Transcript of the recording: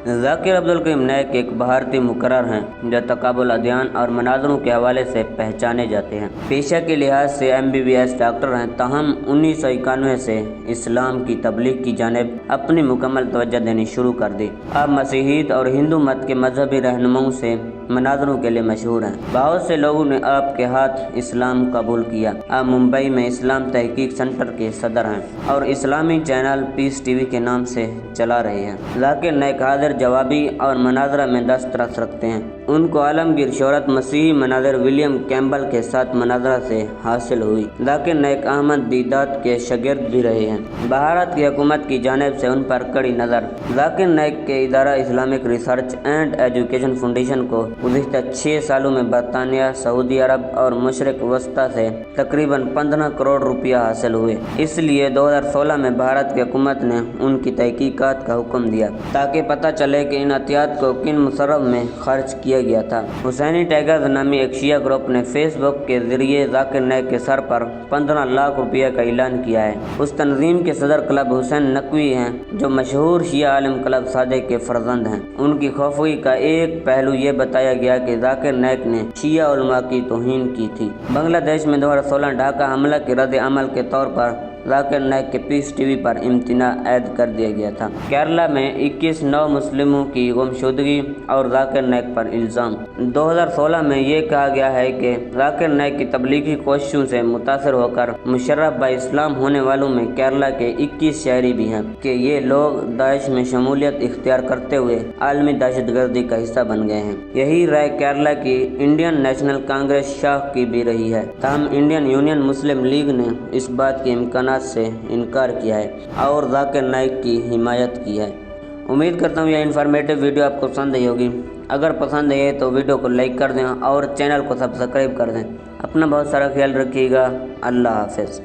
ذاکر عبدالکریم نائک ایک بھارتی مقرر ہیں جو تقابل ادیان اور مناظروں کے حوالے سے پہچانے جاتے ہیں۔ پیشہ کے لحاظ سے MBBS ڈاکٹر ہیں، تاہم 1991 سے اسلام کی تبلیغ کی جانب اپنی مکمل توجہ دینی شروع کر دی۔ آپ مسیحیت اور ہندو مت کے مذہبی رہنماؤں سے مناظروں کے لیے مشہور ہیں۔ بہت سے لوگوں نے آپ کے ہاتھ اسلام قبول کیا۔ آپ ممبئی میں اسلام تحقیق سینٹر کے صدر ہیں اور اسلامی چینل پیس TV کے نام سے چلا رہے ہیں۔ ذاکر نائک حاضر جوابی اور مناظرہ میں دسترس رکھتے ہیں۔ ان کو عالمگیر شہرت مسیحی مناظر ولیم کیمبل کے ساتھ مناظرہ سے حاصل ہوئی۔ ذاکر نائک احمد دیدات کے شاگرد بھی رہے ہیں۔ بھارت کی حکومت کی جانب سے ان پر کڑی نظر۔ ذاکر نائک کے ادارہ Islamic research and education foundation کو گزشتہ 6 سالوں میں برطانیہ، سعودی عرب اور مشرق وسطیٰ سے تقریباً 15 کروڑ روپیہ حاصل ہوئے۔ اس لیے 2016 میں بھارت کی حکومت نے ان کی تحقیقات کا حکم دیا تاکہ پتہ چلے کہ ان عطیات کو کن مصرف میں خرچ کیا گیا تھا۔ حسینی ٹائیگرز نامی ایک شیعہ گروپ نے فیس بک کے ذریعے ذاکر نائک کے سر پر 15 لاکھ روپیہ کا اعلان کیا ہے۔ اس تنظیم کے صدر کلب حسین نقوی ہیں جو مشہور شیعہ عالم کلب صادق کے فرزند ہیں۔ ان کی خفگی کا ایک پہلو یہ بتایا گیا کہ ذاکر نائک نے شیعہ علماء کی توہین کی تھی۔ بنگلہ دیش میں 2016 ڈھاکہ حملہ کے رد عمل کے طور پر ذاکر نائک کے پیس TV پر امتناع عائد کر دیا گیا تھا۔ کیرلا میں 21 نو مسلموں کی گمشدگی اور ذاکر نائک پر الزام۔ 2016 میں یہ کہا گیا ہے کہ ذاکر نائک کی تبلیغی کوششوں سے متاثر ہو کر مشرف با اسلام ہونے والوں میں کیرلا کے 21 شہری بھی ہیں کہ یہ لوگ داعش میں شمولیت اختیار کرتے ہوئے عالمی دہشت گردی کا حصہ بن گئے ہیں۔ یہی رائے کیرلا کی انڈین نیشنل کانگریس شاخ کی بھی رہی ہے، تاہم انڈین یونین مسلم لیگ نے اس بات کے امکانات سے انکار کیا ہے اور ذاکر نائک کی حمایت کی ہے۔ امید کرتا ہوں یہ انفارمیٹیو ویڈیو آپ کو پسند آئی ہوگی۔ اگر پسند آئی تو ویڈیو کو لائک کر دیں اور چینل کو سبسکرائب کر دیں۔ اپنا بہت سارا خیال رکھیے گا۔ اللہ حافظ۔